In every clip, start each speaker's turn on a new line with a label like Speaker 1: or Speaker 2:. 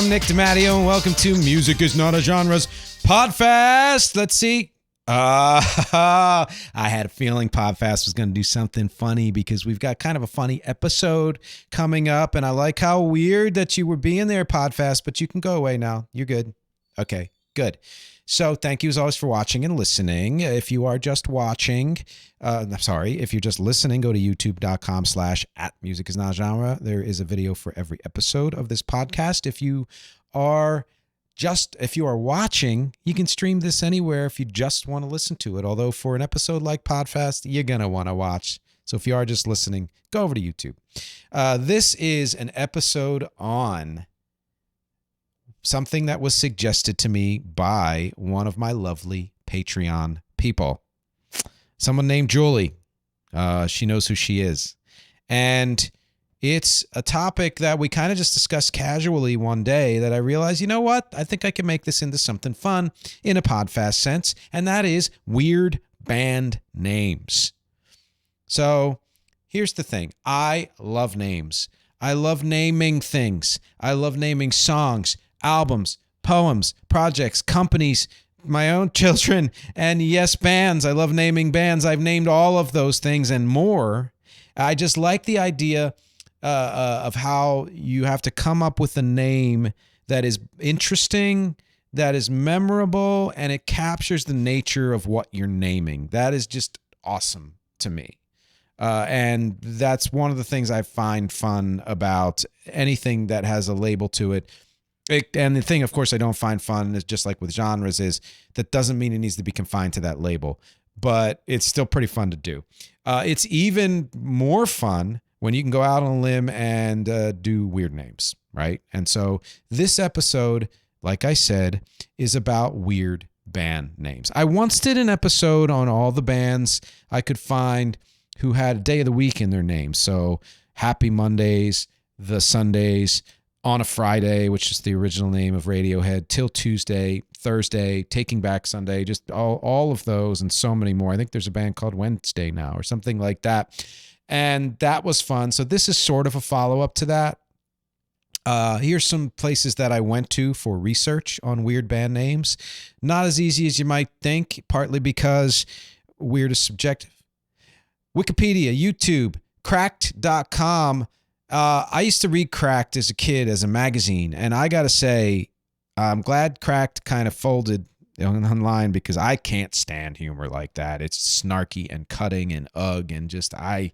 Speaker 1: I'm Nick DiMatteo, and welcome to Music is Not a Genre's PODFAST. Let's see. I had a feeling PODFAST was going to do something funny because we've got kind of a funny episode coming up, and I like how weird that you were being there, PODFAST, but you can go away now. You're good. Okay, good. So thank you as always for watching and listening. If you are just watching, if you're just listening, go to youtube.com/@musicisnotgenre. There is a video for every episode of this podcast. If you are watching, you can stream this anywhere if you just want to listen to it. Although for an episode like PODFAST, you're going to want to watch. So if you are just listening, go over to YouTube. This is an episode on something that was suggested to me by one of my lovely Patreon people. Someone named Julie. She knows who she is. And it's a topic that we kind of just discussed casually one day that I realized, you know what? I think I can make this into something fun in a PODFAST sense, and that is weird band names. So here's the thing. I love names. I love naming things. I love naming songs, albums, poems, projects, companies, my own children, and yes, bands. I love naming bands. I've named all of those things and more. I just like the idea of how you have to come up with a name that is interesting, that is memorable, and it captures the nature of what you're naming. That is just awesome to me. And that's one of the things I find fun about anything that has a label to it. And the thing, of course, I don't find fun is just like with genres is that doesn't mean it needs to be confined to that label, but it's still pretty fun to do. It's even more fun when you can go out on a limb and do weird names, right? And so this episode, like I said, is about weird band names. I once did an episode on all the bands I could find who had a day of the week in their name. So Happy Mondays, The Sundays, On a Friday, which is the original name of Radiohead, Till Tuesday, Thursday, Taking Back Sunday, just all of those and so many more. I think there's a band called Wednesday now or something like that. And that was fun. So this is sort of a follow-up to that. Here's some places that I went to for research on weird band names. Not as easy as you might think, partly because weird is subjective. Wikipedia, YouTube, cracked.com. I used to read Cracked as a kid as a magazine, and I got to say, I'm glad Cracked kind of folded online because I can't stand humor like that. It's snarky and cutting and and just I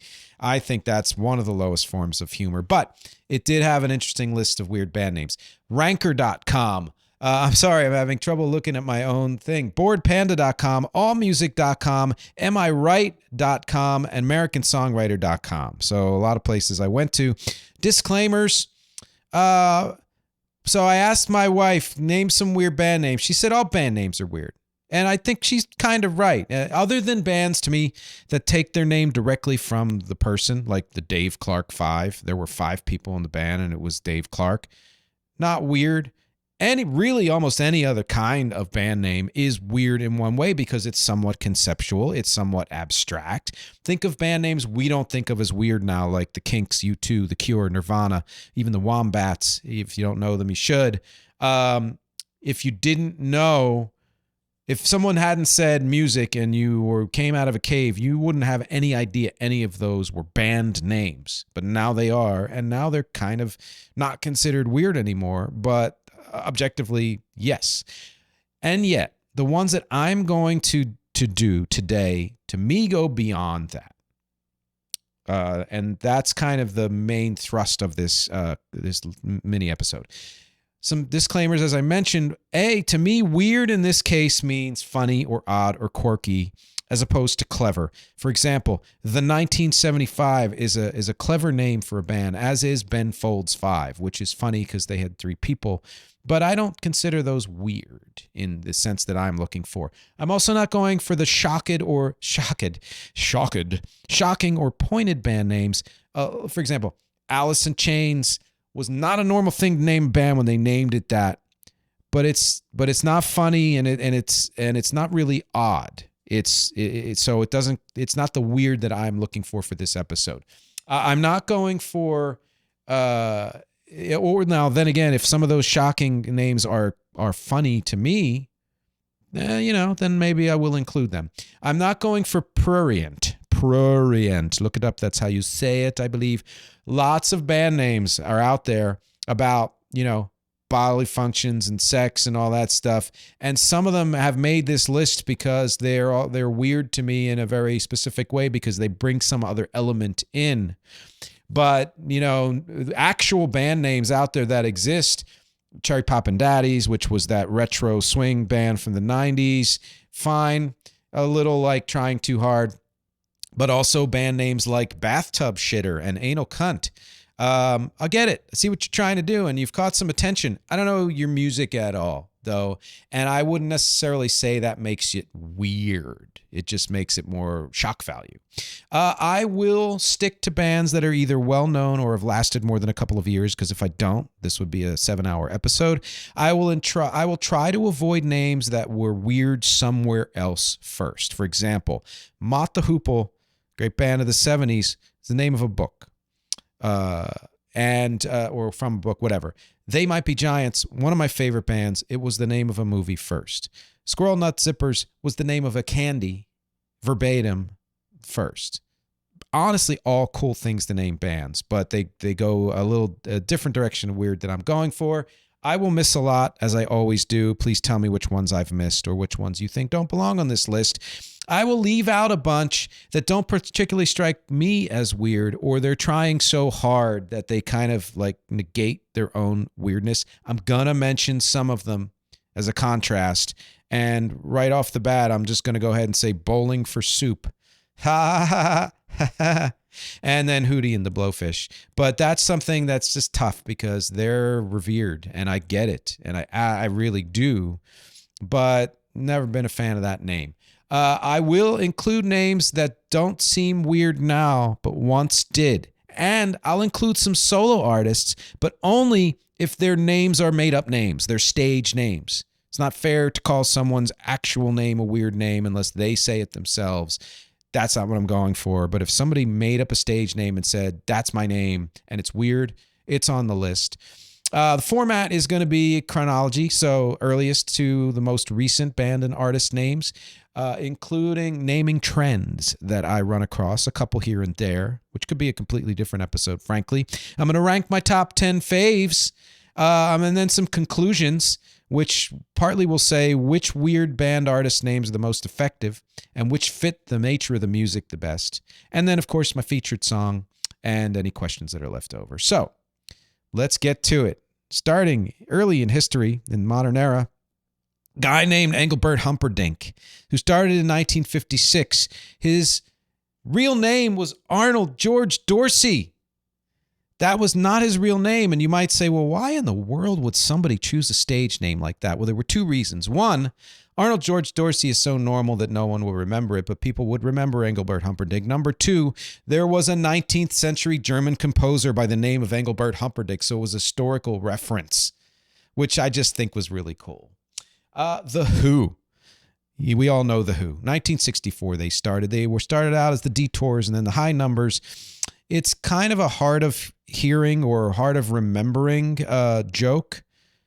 Speaker 1: think that's one of the lowest forms of humor, but it did have an interesting list of weird band names. Ranker.com. I'm sorry, I'm having trouble looking at my own thing. Boredpanda.com, allmusic.com, amiright.com, and americansongwriter.com. So a lot of places I went to. Disclaimers. So I asked my wife, name some weird band names. She said all band names are weird. And I think she's kind of right. Other than bands to me that take their name directly from the person, like the Dave Clark Five. There were 5 people in the band and it was Dave Clark. Not weird. Really almost any other kind of band name is weird in one way because it's somewhat conceptual. It's somewhat abstract. Think of band names we don't think of as weird now, like the Kinks, U2, The Cure, Nirvana, even the Wombats. If you don't know them, you should. If you didn't know, if someone hadn't said music and you came out of a cave, you wouldn't have any idea any of those were band names. But now they are, and now they're kind of not considered weird anymore, but objectively, yes. And yet, the ones that I'm going to do today, to me, go beyond that. And that's kind of the main thrust of this mini episode. Some disclaimers, as I mentioned. To me, weird in this case means funny or odd or quirky, as opposed to clever. For example, the 1975 is a clever name for a band, as is Ben Folds 5, which is funny because they had 3 people. But I don't consider those weird in the sense that I'm looking for. I'm also not going for the shocking or pointed band names. For example, Alice in Chains was not a normal thing to name a band when they named it that. But it's not funny and it's not really odd. It's not the weird that I'm looking for this episode. I'm not going for or now then again, if some of those shocking names are funny to me, then maybe I will include them. I'm not going for prurient. Prurient. Look it up. That's how you say it, I believe. Lots of band names are out there about, bodily functions and sex and all that stuff. And some of them have made this list because they're weird to me in a very specific way because they bring some other element in. But, actual band names out there that exist, Cherry Poppin' Daddies, which was that retro swing band from the 90s, fine, a little like trying too hard. But also band names like Bathtub Shitter and Anal Cunt. I get it. I see what you're trying to do, and you've caught some attention. I don't know your music at all, though, and I wouldn't necessarily say that makes it weird. It just makes it more shock value. I will stick to bands that are either well-known or have lasted more than a couple of years, because if I don't, this would be a 7-hour episode. I will try to avoid names that were weird somewhere else first. For example, Mott the Hoople, great band of the 70s, is the name of a book. Or from a book, whatever. They Might Be Giants, one of my favorite bands. It was the name of a movie first. Squirrel Nut Zippers was the name of a candy, verbatim, first. Honestly, all cool things to name bands, but they go a different direction of weird that I'm going for. I will miss a lot, as I always do. Please tell me which ones I've missed or which ones you think don't belong on this list. I will leave out a bunch that don't particularly strike me as weird, or they're trying so hard that they kind of like negate their own weirdness. I'm going to mention some of them as a contrast. And right off the bat, I'm just going to go ahead and say Bowling for Soup. Ha ha ha ha. And then Hootie and the Blowfish. But that's something that's just tough because they're revered, and I get it, and I really do, but never been a fan of that name. I will include names that don't seem weird now, but once did. And I'll include some solo artists, but only if their names are made-up names, they're stage names. It's not fair to call someone's actual name a weird name unless they say it themselves. That's not what I'm going for. But if somebody made up a stage name and said, that's my name, and it's weird, it's on the list. The format is going to be chronology, so earliest to the most recent band and artist names, including naming trends that I run across, a couple here and there, which could be a completely different episode, frankly. I'm going to rank my top 10 faves, and then some conclusions, which partly will say which weird band artist names are the most effective and which fit the nature of the music the best. And then, of course, my featured song and any questions that are left over. So let's get to it. Starting early in history, in the modern era, a guy named Engelbert Humperdinck, who started in 1956. His real name was Arnold George Dorsey. That was not his real name. And you might say, well, why in the world would somebody choose a stage name like that? Well, there were two reasons. One, Arnold George Dorsey is so normal that no one will remember it, but people would remember Engelbert Humperdinck. Number two, there was a 19th century German composer by the name of Engelbert Humperdinck, so it was a historical reference, which I just think was really cool. The Who. We all know The Who. 1964 they started. They were started out as the Detours and then the High Numbers. It's kind of a hard of hearing or hard of remembering joke,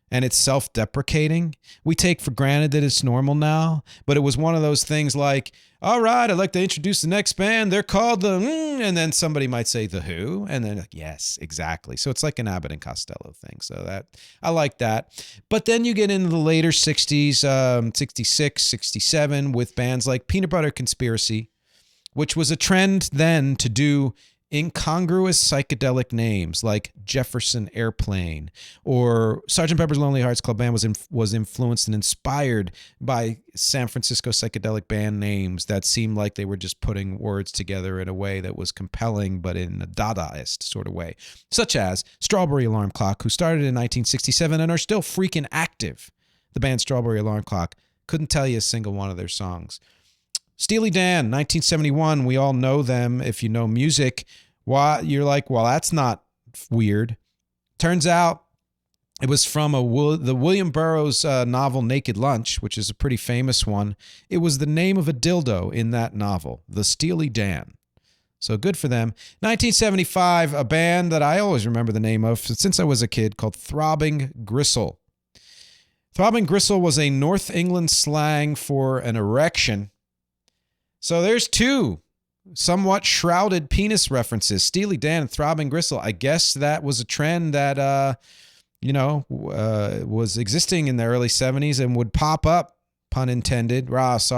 Speaker 1: and it's self-deprecating. We take for granted that it's normal now, but it was one of those things like, all right, I'd like to introduce the next band. They're called the, and then somebody might say The Who, and then like, yes, exactly. So it's like an Abbott and Costello thing. So that I like that. But then you get into the later 60s, 66, 67, with bands like Peanut Butter Conspiracy, which was a trend then to do incongruous psychedelic names like Jefferson Airplane, or Sgt. Pepper's Lonely Hearts Club Band was influenced and inspired by San Francisco psychedelic band names that seemed like they were just putting words together in a way that was compelling, but in a Dadaist sort of way, such as Strawberry Alarm Clock, who started in 1967 and are still freaking active. The band Strawberry Alarm Clock. Couldn't tell you a single one of their songs. Steely Dan, 1971. We all know them if you know music. Why you're like, well, that's not weird. Turns out it was from the William Burroughs novel Naked Lunch, which is a pretty famous one. It was the name of a dildo in that novel, the Steely Dan. So good for them. 1975, a band that I always remember the name of since I was a kid called Throbbing Gristle. Throbbing Gristle was a North England slang for an erection. So there's two somewhat shrouded penis references. Steely Dan and Throbbing Gristle. I guess that was a trend that, was existing in the early 70s and would pop up, pun intended, rise,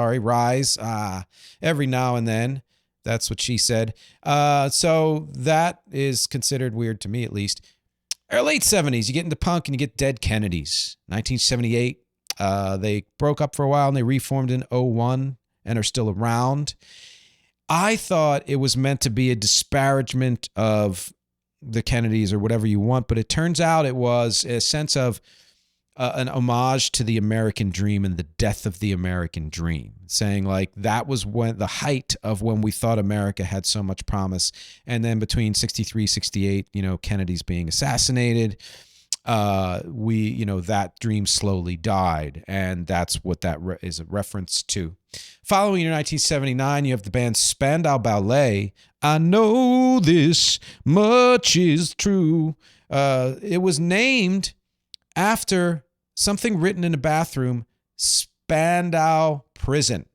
Speaker 1: every now and then. That's what she said. So that is considered weird to me, at least. Late 70s, you get into punk and you get Dead Kennedys. 1978, they broke up for a while and they reformed in 2001 and are still around. I thought it was meant to be a disparagement of the Kennedys or whatever you want, but it turns out it was a sense of an homage to the American dream and the death of the American dream, saying like that was when the height of when we thought America had so much promise. And then between 63, 68, Kennedy's being assassinated, that dream slowly died. And that's what that is a reference to. Following in 1979, you have the band Spandau Ballet. I know this much is true. It was named after something written in a bathroom, Spandau Prison.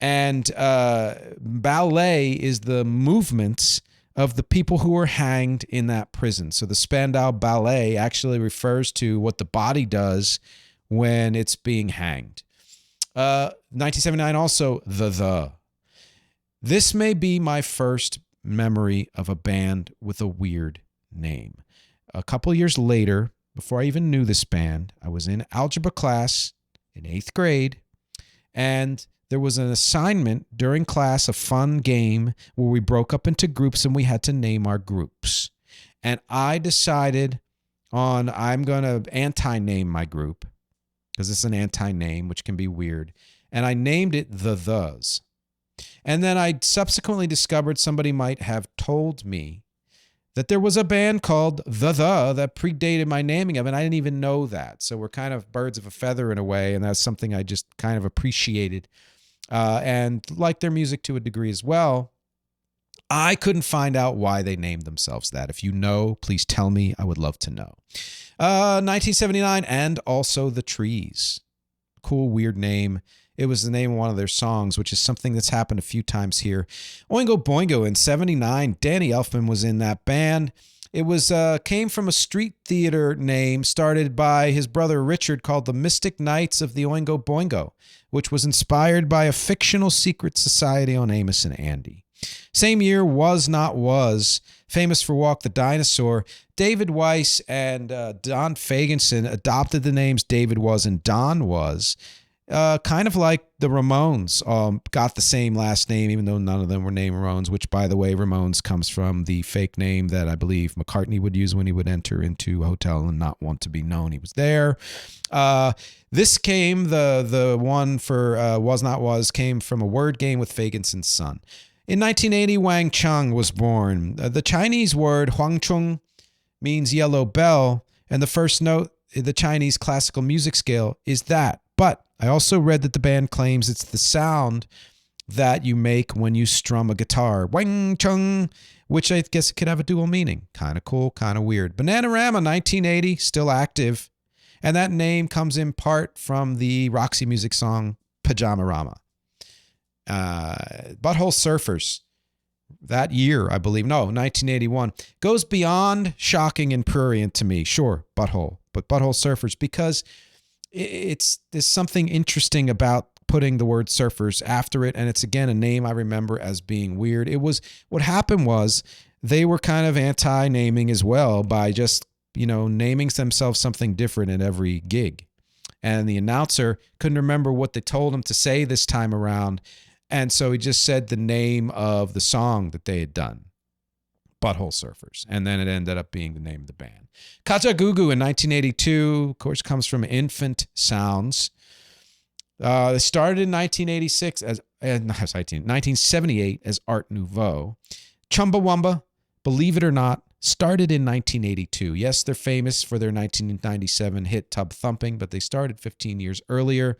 Speaker 1: And ballet is the movements of the people who were hanged in that prison. So the Spandau Ballet actually refers to what the body does when it's being hanged. 1979 also, The. This may be my first memory of a band with a weird name. A couple years later, before I even knew this band, I was in algebra class in 8th grade, and there was an assignment during class, a fun game where we broke up into groups and we had to name our groups. And I decided I'm going to anti-name my group because it's an anti-name, which can be weird. And I named it Thes. And then I subsequently discovered somebody might have told me that there was a band called The that predated my naming of it, and I didn't even know that. So we're kind of birds of a feather in a way, and that's something I just kind of appreciated and liked their music to a degree as well. I couldn't find out why they named themselves that. If you know, please tell me. I would love to know. 1979, and also The Trees. Cool, weird name. It was the name of one of their songs, which is something that's happened a few times here. Oingo Boingo in 79. Danny Elfman was in that band. It was came from a street theater name started by his brother Richard called the Mystic Knights of the Oingo Boingo, which was inspired by a fictional secret society on Amos and Andy. Same year, Was Not Was, famous for Walk the Dinosaur. David Weiss and Don Fagenson adopted the names David Was and Don Was. Kind of like the Ramones got the same last name, even though none of them were named Ramones, which, by the way, Ramones comes from the fake name that I believe McCartney would use when he would enter into a hotel and not want to be known he was there. This came, the one for Was Not Was, came from a word game with Fagenson's son. In 1980, Wang Chung was born. The Chinese word Huangchong means yellow bell, and the first note in the Chinese classical music scale is that. But I also read that the band claims it's the sound that you make when you strum a guitar. Wang Chung, which I guess could have a dual meaning. Kind of cool, kind of weird. Bananarama, 1980, still active. And that name comes in part from the Roxy Music song Pajamarama. Butthole Surfers, that year, I believe, 1981, goes beyond shocking and prurient to me. Sure, Butthole, but Butthole Surfers, because there's something interesting about putting the word surfers after it, and it's again a name I remember as being weird. What happened was they were kind of anti-naming as well by just naming themselves something different at every gig, and the announcer couldn't remember what they told him to say this time around, and so he just said the name of the song that they had done, Butthole Surfers, and then it ended up being the name of the band. Kajagoogoo in 1982, of course, comes from Infant Sounds. They started in 1978 as Art Nouveau. Chumbawamba, believe it or not, started in 1982. Yes, they're famous for their 1997 hit Tub Thumping, but they started 15 years earlier.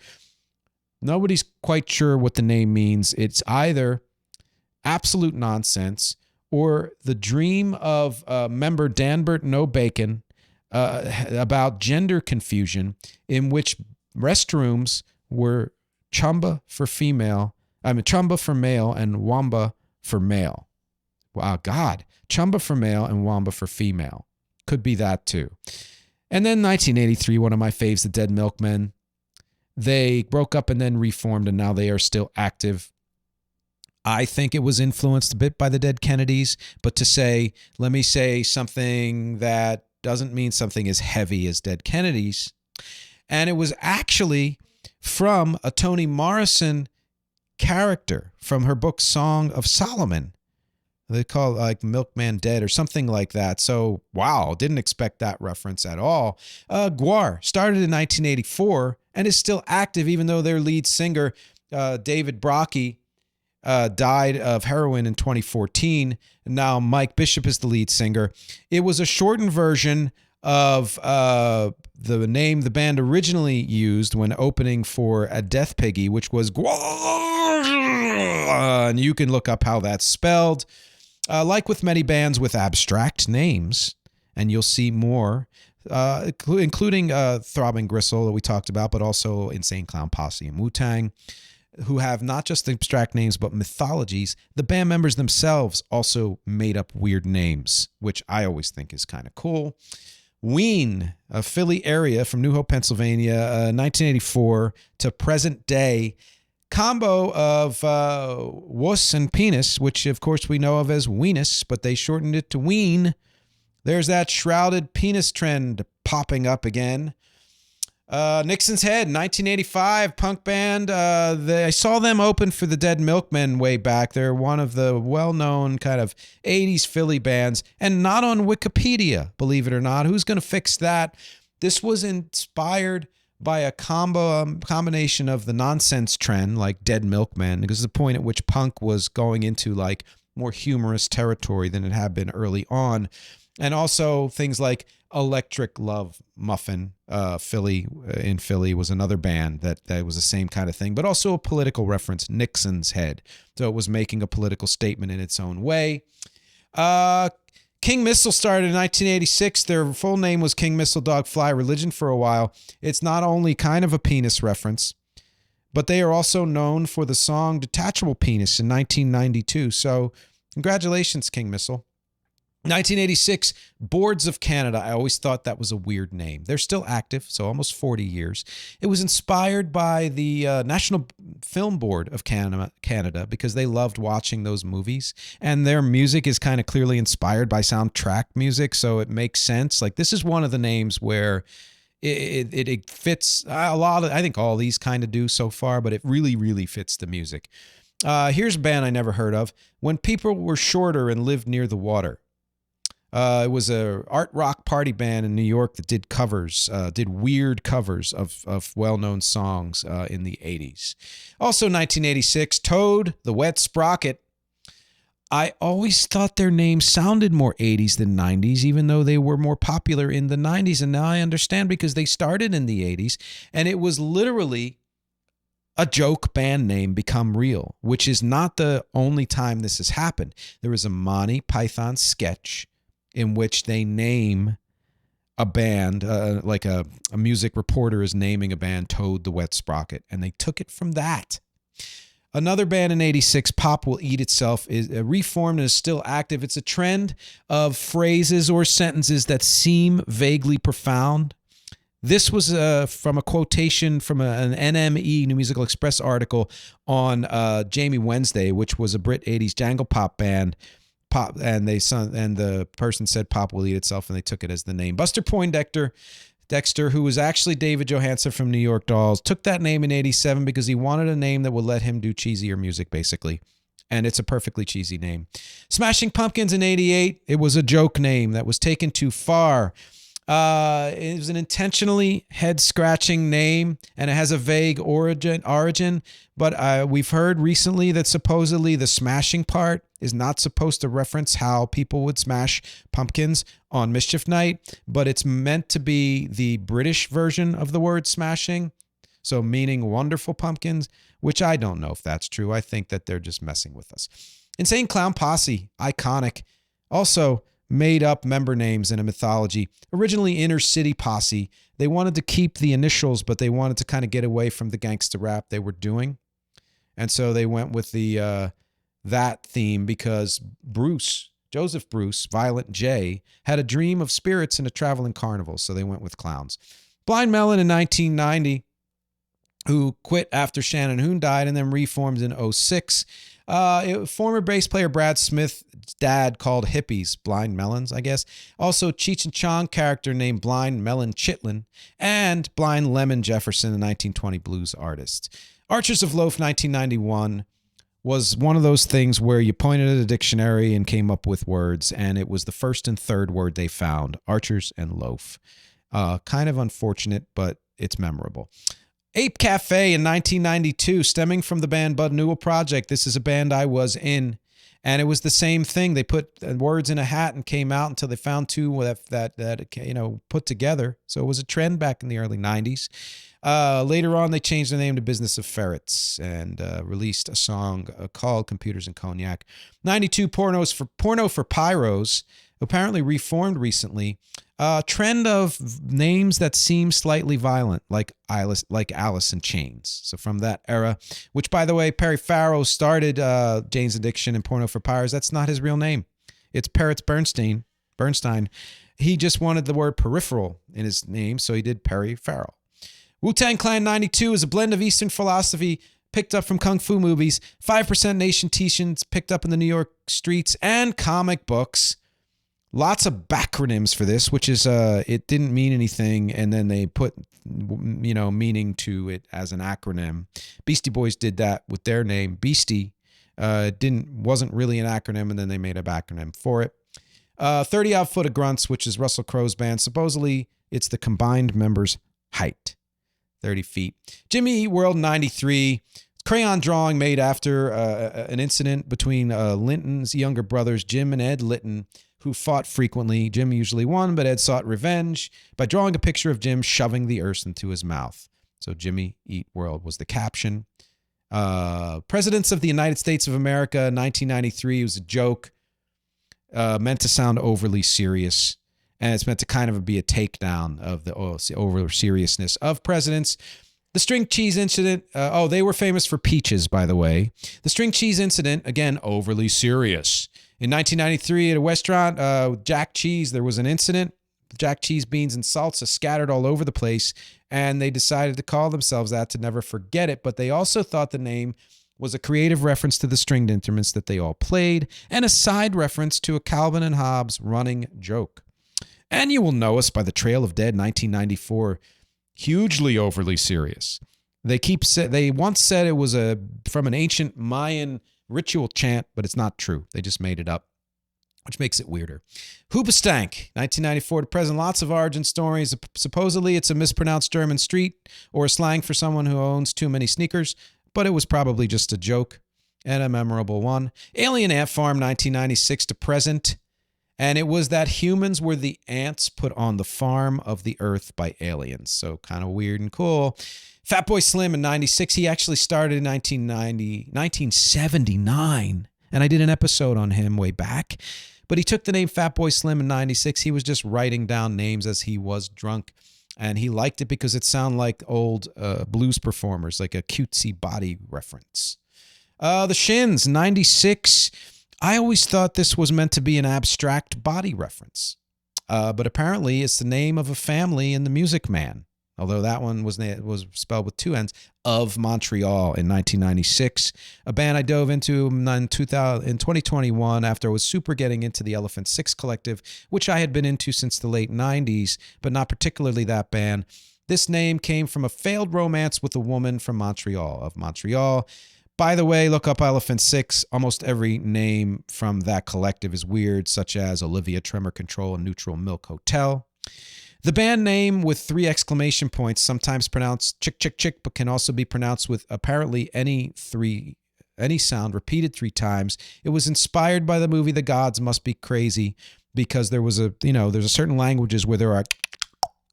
Speaker 1: Nobody's quite sure what the name means. It's either absolute nonsense, or the dream of member Danbert No Bacon about gender confusion, in which restrooms were chumba for female, chumba for male and wamba for male. Wow, God. Chumba for male and wamba for female. Could be that too. And then 1983, one of my faves, the Dead Milkmen. They broke up and then reformed, and now they are still active. I think it was influenced a bit by the Dead Kennedys, but to say, let me say something that doesn't mean something as heavy as Dead Kennedys. And it was actually from a Toni Morrison character from her book Song of Solomon. They call it like Milkman Dead or something like that. So, wow, didn't expect that reference at all. Gwar started in 1984 and is still active, even though their lead singer, David Brockie, died of heroin in 2014. Now Mike Bishop is the lead singer. It was a shortened version of the name the band originally used when opening for a Death Piggy, which was Gwar. And you can look up how that's spelled. Like with many bands with abstract names, and you'll see more, including Throbbing Gristle that we talked about, but also Insane Clown Posse and Wu-Tang, who have not just abstract names, but mythologies. The band members themselves also made up weird names, which I always think is kind of cool. Ween, a Philly area from New Hope, Pennsylvania, 1984 to present day. Combo of wuss and penis, which of course we know of as weenus, but they shortened it to ween. There's that shrouded penis trend popping up again. Nixon's Head, 1985, punk band. I saw them open for the Dead Milkmen way back. They're one of the well-known kind of 80s Philly bands, and not on Wikipedia, believe it or not. Who's going to fix that? This was inspired by a combination of the nonsense trend, like Dead Milkmen, because the point at which punk was going into like more humorous territory than it had been early on, and also things like Electric Love Muffin, Philly was another band that was the same kind of thing, but also a political reference, Nixon's Head. So it was making a political statement in its own way. King Missile started in 1986. Their full name was King Missile Dog Fly Religion for a while. It's not only kind of a penis reference, but they are also known for the song Detachable Penis in 1992. So congratulations, King Missile. 1986, Boards of Canada. I always thought that was a weird name. They're still active, so almost 40 years. It was inspired by the National Film Board of Canada because they loved watching those movies. And their music is kind of clearly inspired by soundtrack music, so it makes sense. Like, this is one of the names where it fits a lot of, I think all these kind of do so far, but it really, really fits the music. Here's a band I never heard of. When People Were Shorter and Lived Near the Water. It was a art rock party band in New York that did covers, did weird covers of well-known songs in the 80s. Also 1986, Toad, the Wet Sprocket. I always thought their name sounded more 80s than 90s, even though they were more popular in the 90s. And now I understand because they started in the 80s, and it was literally a joke band name become real, which is not the only time this has happened. There was a Monty Python sketch in which they name a band, like a music reporter is naming a band Toad the Wet Sprocket, and they took it from that. Another band in 86, Pop Will Eat Itself, is reformed and is still active. It's a trend of phrases or sentences that seem vaguely profound. This was from a quotation from an NME, New Musical Express article on Jamie Wednesday, which was a Brit 80s jangle pop band. Pop, and the person said Pop Will Eat Itself, and they took it as the name. Buster Poindexter, who was actually David Johansen from New York Dolls, took that name in 87 because he wanted a name that would let him do cheesier music, basically. And it's a perfectly cheesy name. Smashing Pumpkins in 88, it was a joke name that was taken too far. It was an intentionally head-scratching name, and it has a vague origin. But we've heard recently that supposedly the smashing part is not supposed to reference how people would smash pumpkins on Mischief Night, but it's meant to be the British version of the word smashing, so meaning wonderful pumpkins, which I don't know if that's true. I think that they're just messing with us. Insane Clown Posse, iconic. Also made up member names in a mythology. Originally Inner City Posse. They wanted to keep the initials, but they wanted to kind of get away from the gangsta rap they were doing. And so they went with the that theme because Joseph Bruce, Violent J, had a dream of spirits in a traveling carnival, so they went with clowns. Blind Melon in 1990, who quit after Shannon Hoon died and then reformed in 2006. Former bass player Brad Smith's dad called hippies Blind Melons, I guess. Also, Cheech and Chong character named Blind Melon Chitlin, and Blind Lemon Jefferson, a 1920 blues artist. Archers of Loaf 1991 was one of those things where you pointed at a dictionary and came up with words, and it was the first and third word they found, Archers and Loaf. Kind of unfortunate, but it's memorable. Ape Cafe in 1992, stemming from the band Bud Newell Project. This is a band I was in, and it was the same thing. They put words in a hat and came out until they found two that put together. So it was a trend back in the early 90s. Later on, they changed the name to Business of Ferrets and released a song called Computers and Cognac. 92, Porno for Pyros, apparently reformed recently. Trend of names that seem slightly violent, like Alice in Chains. So from that era, which, by the way, Perry Farrell started Jane's Addiction and Porno for Pyros. That's not his real name. It's Parrots Bernstein. He just wanted the word peripheral in his name, so he did Perry Farrell. Wu-Tang Clan 92 is a blend of Eastern philosophy picked up from Kung Fu movies, 5% Nation t-shirts picked up in the New York streets, and comic books. Lots of backronyms for this, which is it didn't mean anything, and then they put meaning to it as an acronym. Beastie Boys did that with their name, Beastie. Wasn't really an acronym, and then they made a backronym for it. 30 Odd Foot of Grunts, which is Russell Crowe's band. Supposedly, it's the combined members' height, 30 feet. Jimmy Eat World 93. Crayon drawing made after an incident between Linton's younger brothers, Jim and Ed Litton, who fought frequently. Jim usually won, but Ed sought revenge by drawing a picture of Jim shoving the earth into his mouth. So Jimmy Eat World was the caption. Presidents of the United States of America, 1993, was a joke, meant to sound overly serious, and it's meant to kind of be a takedown of the over seriousness of presidents. The string cheese incident. They were famous for peaches, by the way. The string cheese incident, again, overly serious. In 1993, at a restaurant, Jack Cheese, there was an incident. Jack Cheese beans and salsa scattered all over the place, and they decided to call themselves that to never forget it. But they also thought the name was a creative reference to the stringed instruments that they all played, and a side reference to a Calvin and Hobbes running joke. And you will know us by the Trail of Dead, 1994. Hugely overly serious. They once said it was from an ancient Mayan ritual chant, but it's not true. They just made it up, which makes it weirder. Hoobastank, 1994 to present. Lots of origin stories. Supposedly, it's a mispronounced German street or a slang for someone who owns too many sneakers, but it was probably just a joke and a memorable one. Alien Ant Farm, 1996 to present. And it was that humans were the ants put on the farm of the earth by aliens. So kind of weird and cool. Fatboy Slim in 96. He actually started in 1979. And I did an episode on him way back. But he took the name Fatboy Slim in 96. He was just writing down names as he was drunk. And he liked it because it sounded like old blues performers, like a cutesy body reference. The Shins, 96. I always thought this was meant to be an abstract body reference. But apparently it's the name of a family in The Music Man. Although that one was spelled with two N's, of Montreal in 1996. A band I dove into in 2021 after I was super getting into the Elephant Six Collective, which I had been into since the late 90s, but not particularly that band. This name came from a failed romance with a woman from Montreal, of Montreal. By the way, look up Elephant Six. Almost every name from that collective is weird, such as Olivia Tremor Control and Neutral Milk Hotel. The band name with 3 exclamation points, sometimes pronounced chick, chick, chick, but can also be pronounced with apparently any sound repeated 3 times. It was inspired by the movie The Gods Must Be Crazy, because there's a certain languages where there are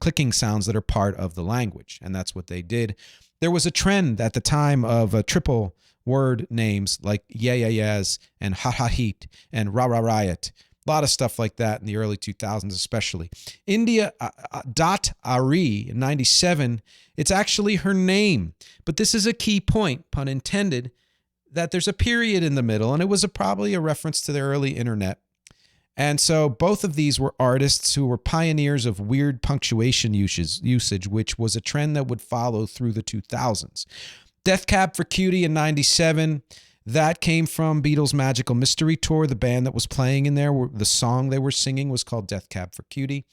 Speaker 1: clicking sounds that are part of the language, and that's what they did. There was a trend at the time of triple word names like yeah yeah yeahs and ha ha heat and rah rah riot. A lot of stuff like that in the early 2000s, especially. India dot Ari in 97, it's actually her name. But this is a key point, pun intended, that there's a period in the middle, and it was probably a reference to the early internet. And so both of these were artists who were pioneers of weird punctuation usage, which was a trend that would follow through the 2000s. Death Cab for Cutie in 97. That came from Beatles' Magical Mystery Tour. The band that was playing in there, the song they were singing was called Death Cab for Cutie.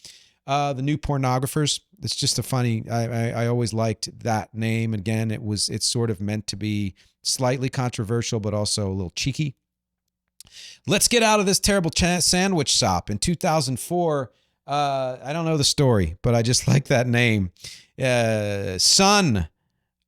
Speaker 1: The New Pornographers. It's just a funny, I always liked that name. Again, it's sort of meant to be slightly controversial, but also a little cheeky. Let's get out of this terrible sandwich shop. In 2004, I don't know the story, but I just like that name. Sun.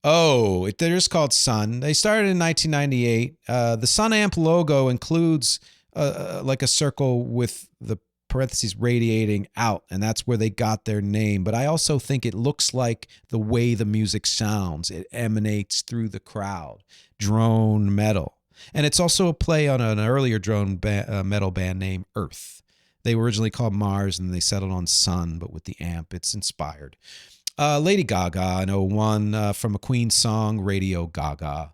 Speaker 1: Oh, they're just called Sun. They started in 1998. The Sun Amp logo includes like a circle with the parentheses radiating out, and that's where they got their name. But I also think it looks like the way the music sounds. It emanates through the crowd. Drone metal. And it's also a play on an earlier drone metal band named Earth. They were originally called Mars, and they settled on Sun, but with the amp, it's inspired. Lady Gaga in 01 from a Queen song, Radio Gaga.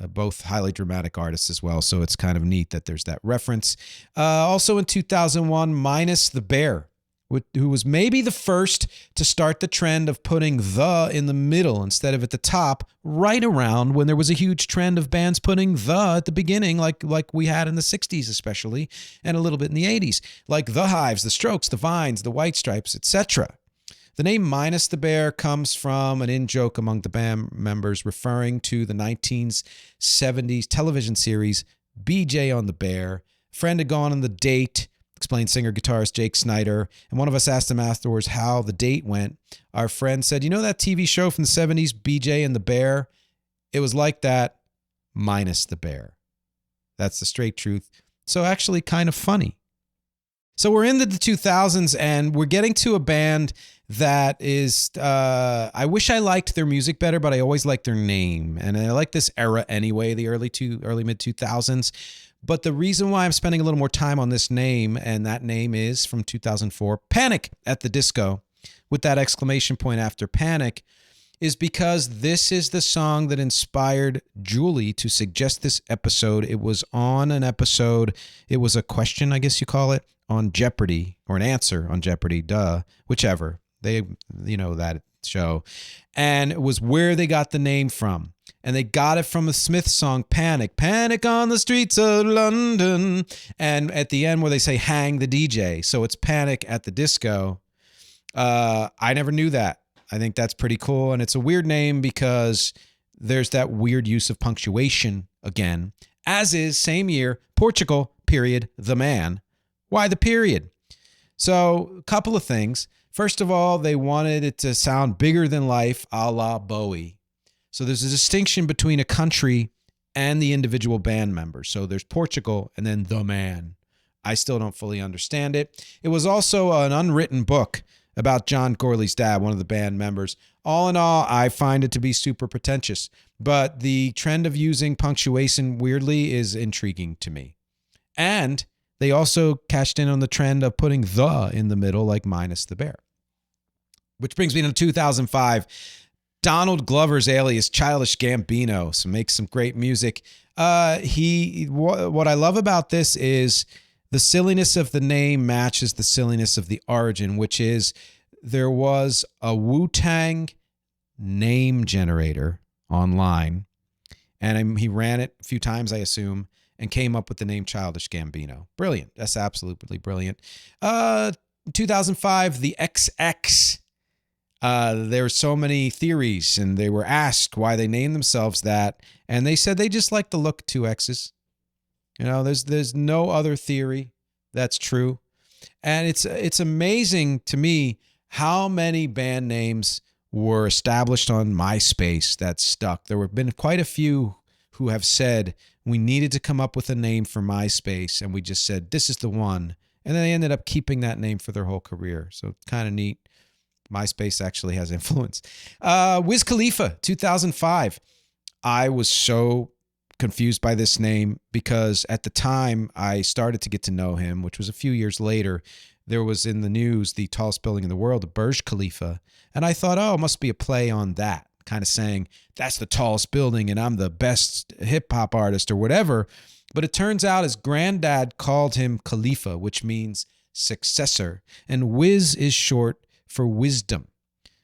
Speaker 1: Both highly dramatic artists as well, so it's kind of neat that there's that reference. Also in 2001, Minus the Bear, who was maybe the first to start the trend of putting the in the middle instead of at the top, right around when there was a huge trend of bands putting the at the beginning, like we had in the 60s especially, and a little bit in the 80s, like The Hives, The Strokes, The Vines, The White Stripes, etc. The name Minus the Bear comes from an in-joke among the band members referring to the 1970s television series BJ on the Bear. A friend had gone on the date, explained singer-guitarist Jake Snyder, and one of us asked him afterwards how the date went. Our friend said, you know that TV show from the 70s, BJ and the Bear? It was like that, minus the bear. That's the straight truth. So actually kind of funny. So we're into the 2000s, and we're getting to a band that is, I wish I liked their music better, but I always liked their name. And I like this era anyway, the early mid-2000s. But the reason why I'm spending a little more time on this name, and that name is from 2004, Panic at the Disco, with that exclamation point after Panic, is because this is the song that inspired Julie to suggest this episode. It was on an episode, it was a question, I guess you call it, on Jeopardy, or an answer on Jeopardy, whichever. They, that show. And it was where they got the name from. And they got it from a Smith song, Panic. Panic on the streets of London. And at the end where they say, hang the DJ. So it's Panic at the Disco. I never knew that. I think that's pretty cool. And it's a weird name because there's that weird use of punctuation again. As is, same year, Portugal, period, the man. Why the period? So a couple of things. First of all, they wanted it to sound bigger than life, a la Bowie. So there's a distinction between a country and the individual band members. So there's Portugal and then the man. I still don't fully understand it. It was also an unwritten book about John Gorley's dad, one of the band members. All in all, I find it to be super pretentious. But the trend of using punctuation weirdly is intriguing to me. And they also cashed in on the trend of putting the in the middle, like minus the bear. Which brings me to 2005. Donald Glover's alias, Childish Gambino, so makes some great music. What I love about this is the silliness of the name matches the silliness of the origin, which is there was a Wu-Tang name generator online, and he ran it a few times, I assume, and came up with the name Childish Gambino. Brilliant. That's absolutely brilliant. 2005, the XX. There were so many theories, and they were asked why they named themselves that, and they said they just like the look of two X's. There's no other theory that's true. And it's amazing to me how many band names were established on MySpace that stuck. There have been quite a few who have said we needed to come up with a name for MySpace, and we just said, this is the one. And then they ended up keeping that name for their whole career. So kind of neat. MySpace actually has influence. Wiz Khalifa, 2005. I was so confused by this name because at the time I started to get to know him, which was a few years later. There was in the news the tallest building in the world, the Burj Khalifa. And I thought, oh, it must be a play on that, kind of saying that's the tallest building and I'm the best hip hop artist or whatever. But it turns out his granddad called him Khalifa, which means successor. And Wiz is short for wisdom.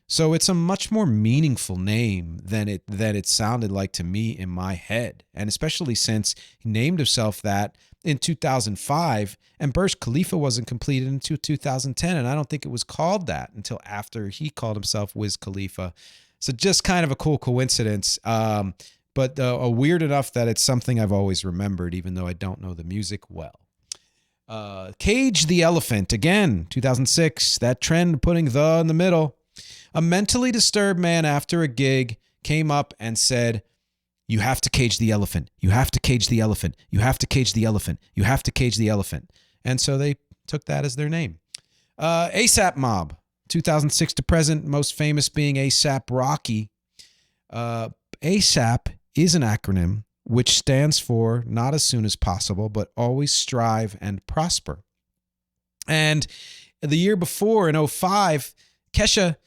Speaker 1: So it's a much more meaningful name than it sounded like to me in my head. And especially since he named himself that in 2005 and Burj Khalifa wasn't completed until 2010. And I don't think it was called that until after he called himself Wiz Khalifa. So just kind of a cool coincidence. But a weird enough that it's something I've always remembered, even though I don't know the music well. Cage the Elephant, again, 2006. That trend putting the in the middle. A mentally disturbed man after a gig came up and said, you have to cage the elephant. You have to cage the elephant. You have to cage the elephant. You have to cage the elephant. And so they took that as their name. ASAP Mob, 2006 to present, most famous being ASAP Rocky. ASAP is an acronym which stands for not as soon as possible, but always strive and prosper. And the year before, in 2005, Kesha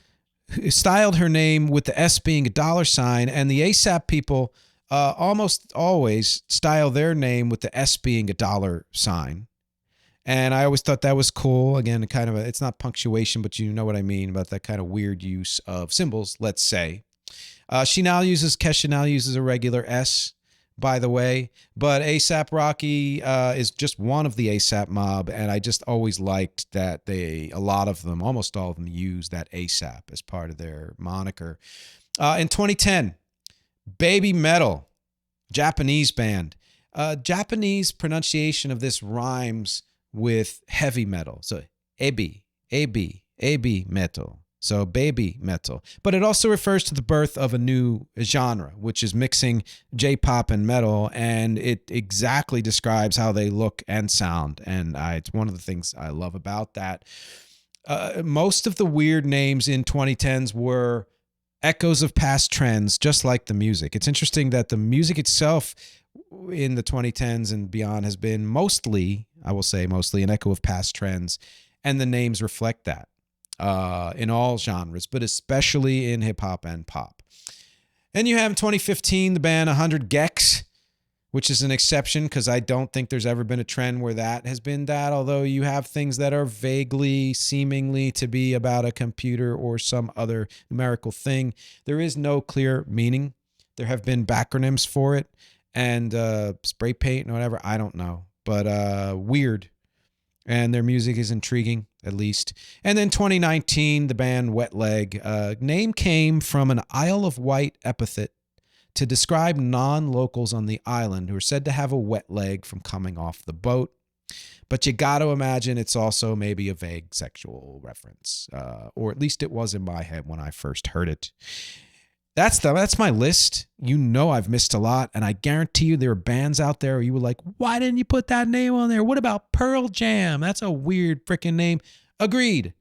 Speaker 1: styled her name with the S being a $sign, and the ASAP people almost always style their name with the S being a $sign. And I always thought that was cool. Again, kind of it's not punctuation, but you know what I mean about that kind of weird use of symbols, let's say. Kesha now uses a regular S, by the way, but ASAP Rocky is just one of the ASAP Mob, and I just always liked that almost all of them use that ASAP as part of their moniker. In 2010, Baby Metal, Japanese band. Japanese pronunciation of this rhymes with heavy metal. So, ebi metal. So baby metal. But it also refers to the birth of a new genre, which is mixing J-pop and metal, and it exactly describes how they look and sound. And it's one of the things I love about that. Most of the weird names in 2010s were echoes of past trends, just like the music. It's interesting that the music itself in the 2010s and beyond has been mostly, I will say mostly, an echo of past trends, and the names reflect that. In all genres, but especially in hip-hop and pop. And you have in 2015 the band 100 Gex, which is an exception because I don't think there's ever been a trend where that has been that, although you have things that are vaguely, seemingly to be about a computer or some other numerical thing. There is no clear meaning. There have been backronyms for it and spray paint and whatever. I don't know, but weird. And their music is intriguing, at least. And then 2019, the band Wet Leg. Name came from an Isle of Wight epithet to describe non-locals on the island who are said to have a wet leg from coming off the boat. But you got to imagine it's also maybe a vague sexual reference. Or at least it was in my head when I first heard it. That's my list. You know I've missed a lot, and I guarantee you there are bands out there where you were like, why didn't you put that name on there? What about Pearl Jam? That's a weird freaking name. Agreed.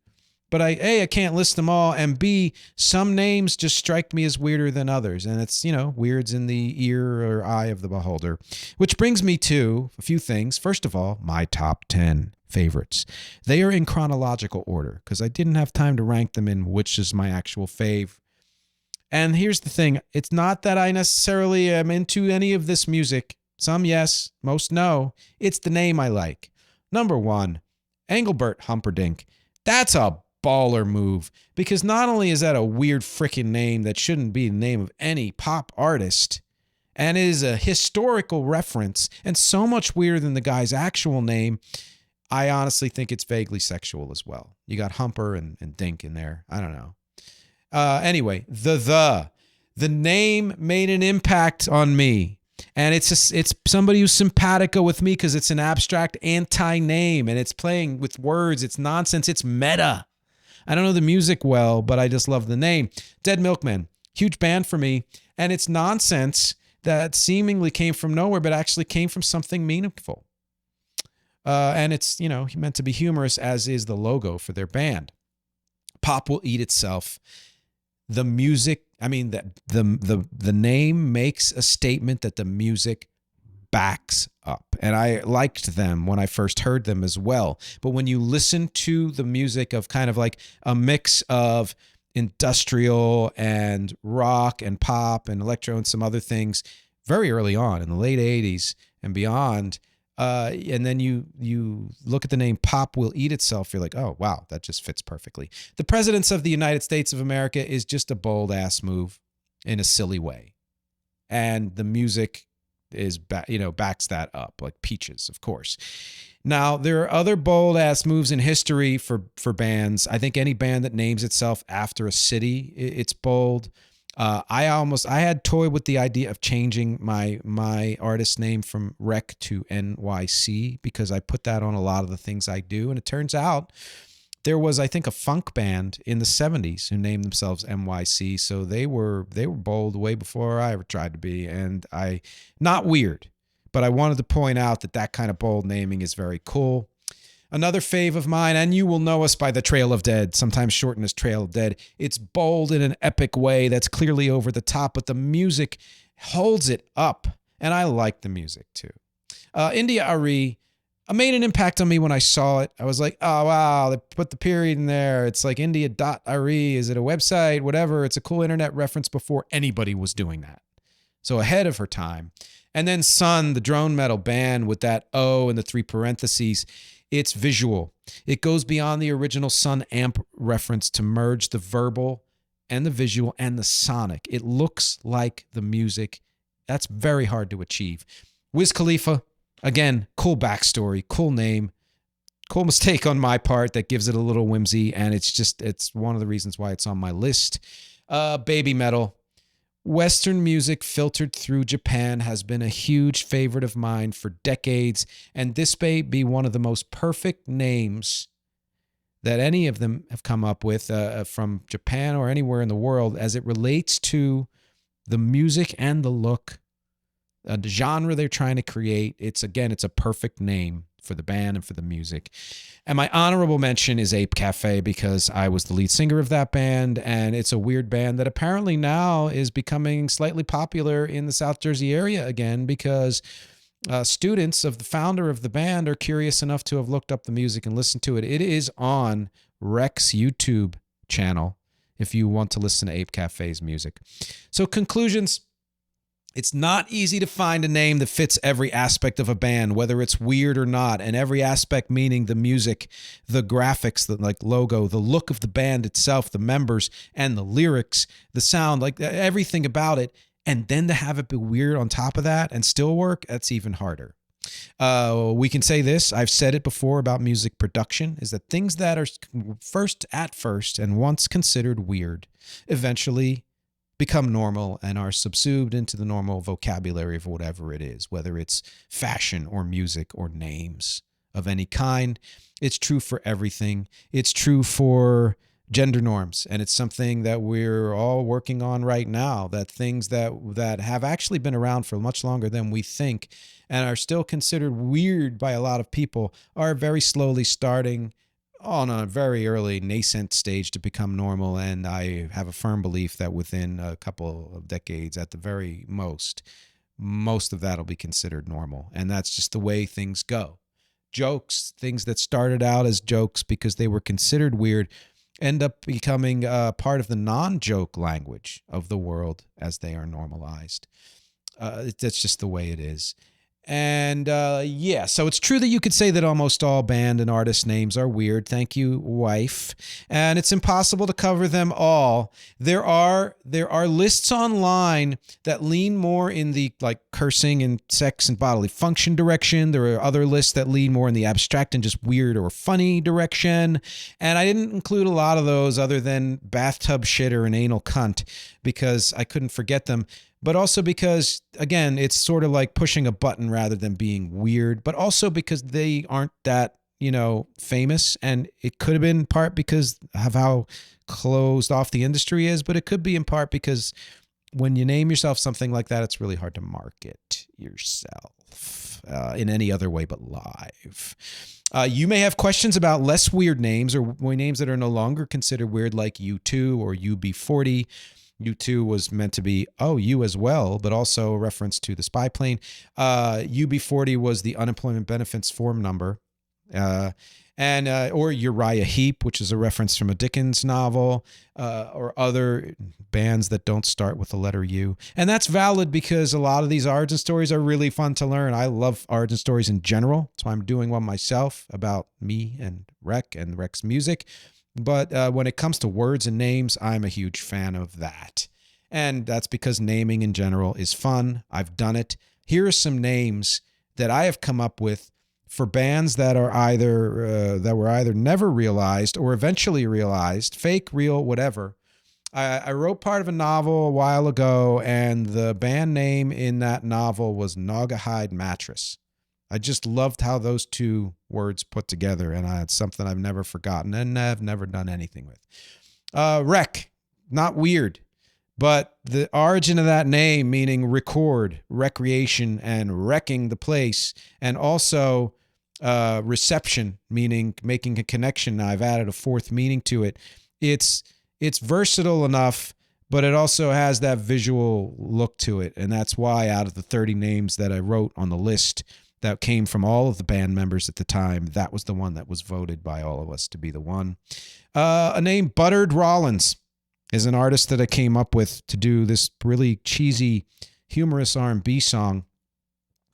Speaker 1: But I can't list them all, and B, some names just strike me as weirder than others, and it's, weirds in the ear or eye of the beholder. Which brings me to a few things. First of all, my top 10 favorites. They are in chronological order because I didn't have time to rank them in which is my actual fave. And here's the thing. It's not that I necessarily am into any of this music. Some yes, most no. It's the name I like. Number 1, Engelbert Humperdinck. That's a baller move because not only is that a weird freaking name that shouldn't be the name of any pop artist, and it is a historical reference and so much weirder than the guy's actual name, I honestly think it's vaguely sexual as well. You got Humper and Dink in there. I don't know. Anyway, the name made an impact on me, and it's somebody who's simpatico with me because it's an abstract anti-name and it's playing with words. It's nonsense. It's meta. I don't know the music well, but I just love the name. Dead Milkmen, huge band for me, and it's nonsense that seemingly came from nowhere, but actually came from something meaningful. And it's meant to be humorous, as is the logo for their band. Pop Will Eat Itself. The music, I mean, the name makes a statement that the music backs up. And I liked them when I first heard them as well. But when you listen to the music of kind of like a mix of industrial and rock and pop and electro and some other things very early on in the late 80s and beyond, and then you look at the name Pop Will Eat Itself, you're like, oh, wow, that just fits perfectly. The Presidents of the United States of America is just a bold-ass move in a silly way. And the music is backs that up, like Peaches, of course. Now, there are other bold-ass moves in history for bands. I think any band that names itself after a city, it's bold. I had toyed with the idea of changing my artist name from Rec to NYC because I put that on a lot of the things I do. And it turns out there was, I think, a funk band in the 70s who named themselves NYC. So they were bold way before I ever tried to be. And not weird, but I wanted to point out that kind of bold naming is very cool. Another fave of mine, and you will know us by the Trail of Dead, sometimes shortened as Trail of Dead. It's bold in an epic way that's clearly over the top, but the music holds it up, and I like the music too. India.Arie made an impact on me when I saw it. I was like, oh, wow, they put the period in there. It's like India.Arie. Is it a website? Whatever. It's a cool internet reference before anybody was doing that. So ahead of her time. And then Sun, the drone metal band with that O and the 3 parentheses. It's visual. It goes beyond the original Sun amp reference to merge the verbal and the visual and the sonic. It looks like the music. That's very hard to achieve. Wiz Khalifa, again, cool backstory, cool name, cool mistake on my part that gives it a little whimsy, and it's one of the reasons why it's on my list. Baby metal. Western music filtered through Japan has been a huge favorite of mine for decades, and this may be one of the most perfect names that any of them have come up with from Japan or anywhere in the world as it relates to the music and the look, the genre they're trying to create. It's a perfect name for the band and for the music. And my honorable mention is Ape Cafe because I was the lead singer of that band, and it's a weird band that apparently now is becoming slightly popular in the South Jersey area again because students of the founder of the band are curious enough to have looked up the music and listened to it. It is on Rec's YouTube channel if you want to listen to Ape Cafe's music. So conclusions. It's not easy to find a name that fits every aspect of a band, whether it's weird or not, and every aspect meaning the music, the graphics, the like logo, the look of the band itself, the members, and the lyrics, the sound, like everything about it. And then to have it be weird on top of that and still work, that's even harder. We can say this, I've said it before about music production, is that things that are at first and once considered weird eventually become normal and are subsumed into the normal vocabulary of whatever it is, whether it's fashion or music or names of any kind. It's true for everything. It's true for gender norms, and it's something that we're all working on right now, that things that have actually been around for much longer than we think and are still considered weird by a lot of people are very slowly starting on a very early nascent stage to become normal, and I have a firm belief that within a couple of decades at the very most of that will be considered normal, and that's just the way things go. Jokes, things that started out as jokes because they were considered weird, end up becoming part of the non-joke language of the world as they are normalized. That's just the way it is. And so it's true that you could say that almost all band and artist names are weird. Thank you, wife. And it's impossible to cover them all. There are lists online that lean more in the like cursing and sex and bodily function direction. There are other lists that lean more in the abstract and just weird or funny direction. And I didn't include a lot of those other than bathtub shitter and anal cunt because I couldn't forget them. But also because, again, it's sort of like pushing a button rather than being weird, but also because they aren't that, famous. And it could have been in part because of how closed off the industry is, but it could be in part because when you name yourself something like that, it's really hard to market yourself in any other way but live. You may have questions about less weird names or names that are no longer considered weird, like U2 or UB40. U2 was meant to be, you as well, but also a reference to the spy plane. UB40 was the unemployment benefits form number. Or Uriah Heep, which is a reference from a Dickens novel, or other bands that don't start with the letter U. And that's valid because a lot of these origin stories are really fun to learn. I love origin stories in general. That's why I'm doing one myself about me and Rec and Rec's music. But when it comes to words and names, I'm a huge fan of that. And that's because naming in general is fun. I've done it. Here are some names that I have come up with for bands that are that were either never realized or eventually realized, fake, real, whatever. I wrote part of a novel a while ago, and the band name in that novel was Naugahyde Mattress. I just loved how those two words put together, and it's something I've never forgotten and I've never done anything with. Rec, not weird, but the origin of that name, meaning record, recreation, and wrecking the place, and also reception, meaning making a connection. Now I've added a fourth meaning to it. It's versatile enough, but it also has that visual look to it, and that's why out of the 30 names that I wrote on the list that came from all of the band members at the time, that was the one that was voted by all of us to be the one. A name, Buttered Rollins, is an artist that I came up with to do this really cheesy, humorous R&B song.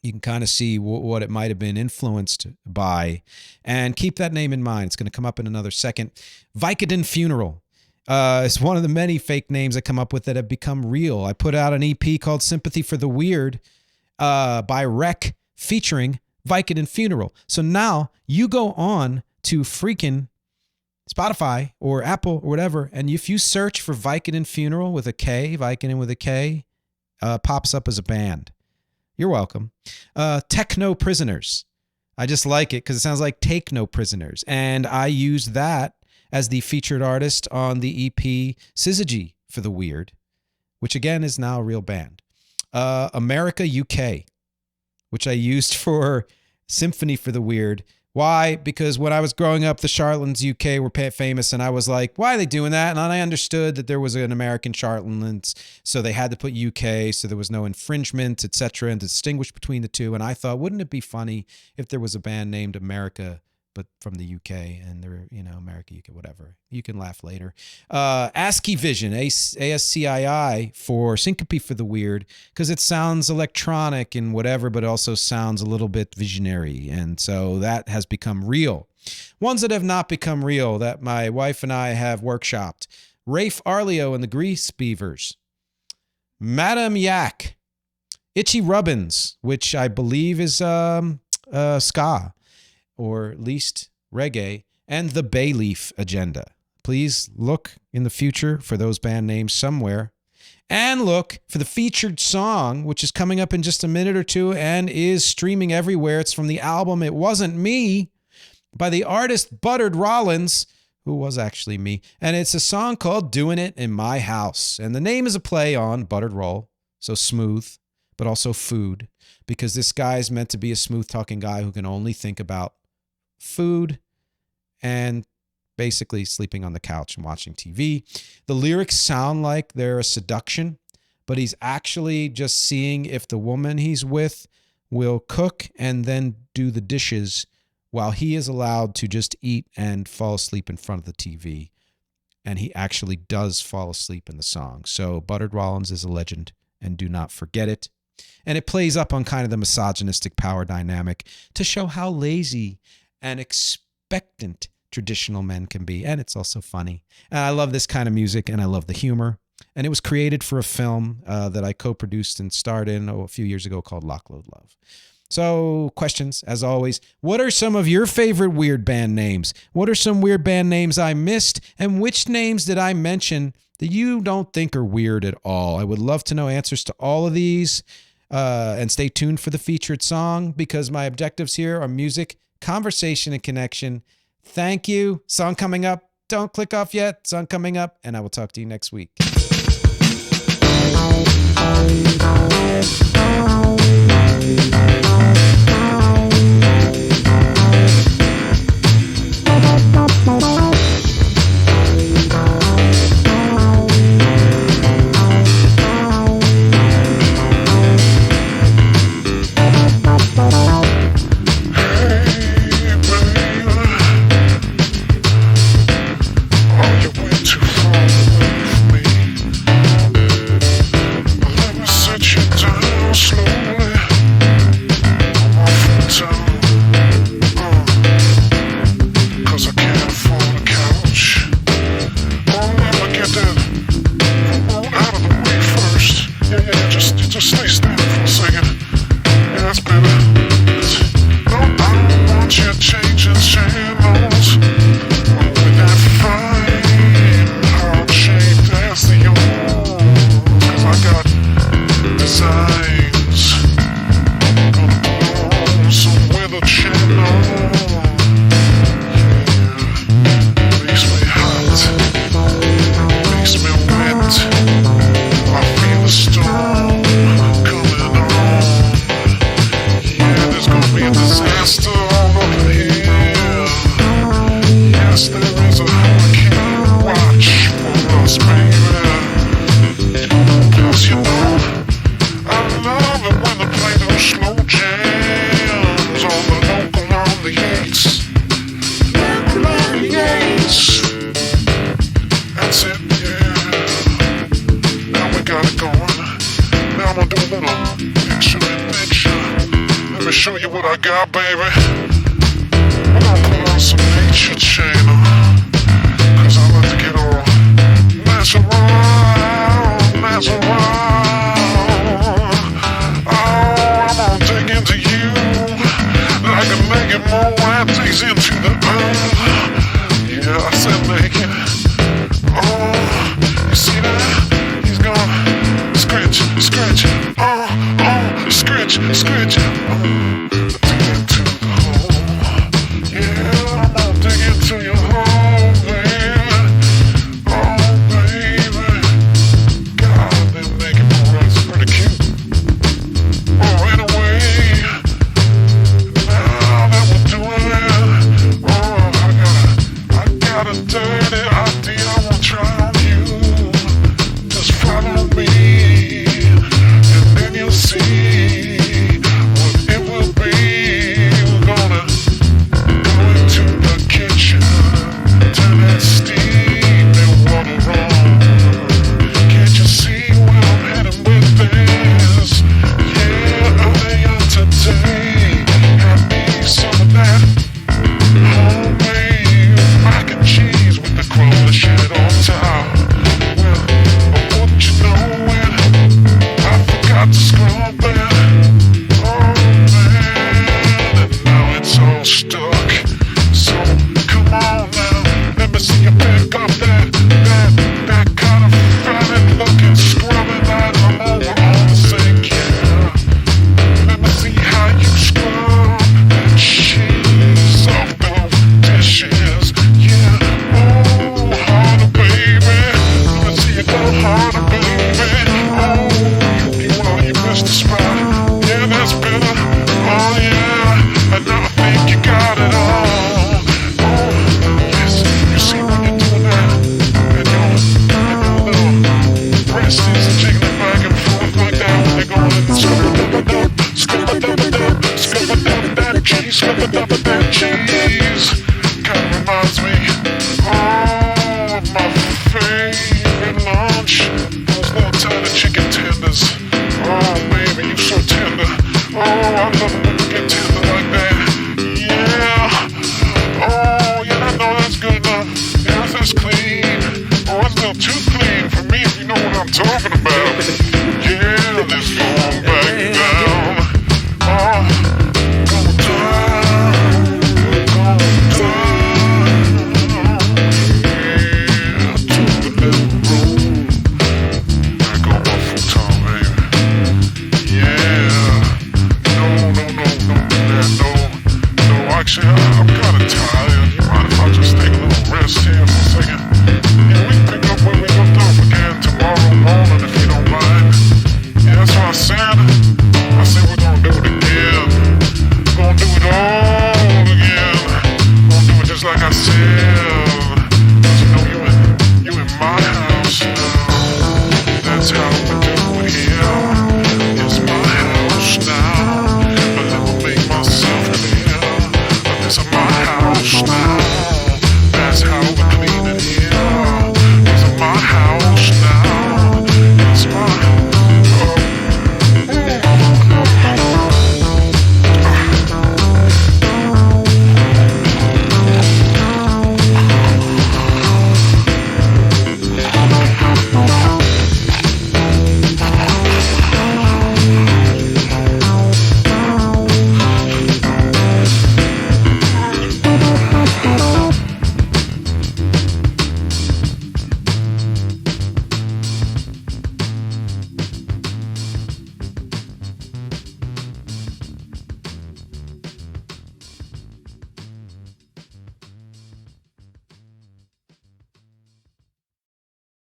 Speaker 1: You can kind of see what it might have been influenced by. And keep that name in mind. It's going to come up in another second. Vicodin Funeral. It's one of the many fake names I come up with that have become real. I put out an EP called Sympathy for the Weird by Rec, featuring Vicodin Funeral. So now you go on to freaking Spotify or Apple or whatever, and if you search for Vicodin Funeral with a K, Vicodin with a K, pops up as a band. You're welcome. Techno Prisoners. I just like it because it sounds like Take No Prisoners. And I used that as the featured artist on the EP Syzygy for the Weird, which again is now a real band. America UK, which I used for Symphony for the Weird. Why? Because when I was growing up, the Charlatans UK were famous, and I was like, why are they doing that? And I understood that there was an American Charlatans, so they had to put UK, so there was no infringement, etc., and distinguish between the two. And I thought, wouldn't it be funny if there was a band named America, but from the UK, and they're, America, UK, whatever. You can laugh later. ASCII Vision, ASCII for Syncope for the Weird, because it sounds electronic and whatever, but also sounds a little bit visionary. And so that has become real. Ones that have not become real that my wife and I have workshopped. Rafe Arleo and the Grease Beavers. Madam Yak. Itchy Rubbins, which I believe is ska, or at least reggae, and the Bayleaf Agenda. Please look in the future for those band names somewhere. And look for the featured song, which is coming up in just a minute or two and is streaming everywhere. It's from the album It Wasn't Me by the artist Buttered Rollins, who was actually me. And it's a song called Doing It in My House. And the name is a play on buttered roll, so smooth, but also food, because this guy is meant to be a smooth-talking guy who can only think about food and basically sleeping on the couch and watching TV. The lyrics sound like they're a seduction, but he's actually just seeing if the woman he's with will cook and then do the dishes while he is allowed to just eat and fall asleep in front of the TV. And he actually does fall asleep in the song. So Buttered Rollins is a legend, and do not forget it. And it plays up on kind of the misogynistic power dynamic to show how lazy and expectant traditional men can be. And it's also funny. And I love this kind of music, and I love the humor. And it was created for a film that I co-produced and starred in a few years ago called Lockload Love. So questions, as always. What are some of your favorite weird band names? What are some weird band names I missed? And which names did I mention that you don't think are weird at all? I would love to know answers to all of these. And stay tuned for the featured song, because my objectives here are music, conversation, and connection. Thank you. Song coming up. Don't click off yet. Song coming up. And I will talk to you next week.
Speaker 2: Just stay standing for a second. Yeah, that's better. No, I don't want you changing channels with that fine heart shape that's the yours. 'Cause I got designs. Gonna put on some weather channel. Yeah, makes me hot, makes me wet. I feel the storm coming on. Yeah, there's gonna be a disaster all over here. Yes, there is a hurricane watch for us, baby. Plus, you know, I love it when they play those slow jams on the local on the Yates. Local on the Yates. That's it, yeah. Now we got it going. Now I'm gonna do a little picture in nature. Let me show you what I got, baby. I'm gonna put on some nature channel. 'Cause I like to get all natural. Oh, I'm gonna dig into you like a naked moonlight digs into the earth. Yeah, I said naked. Oh, you see that? He's gonna scratch, scratch. Oh, scratch, scratch. Oh.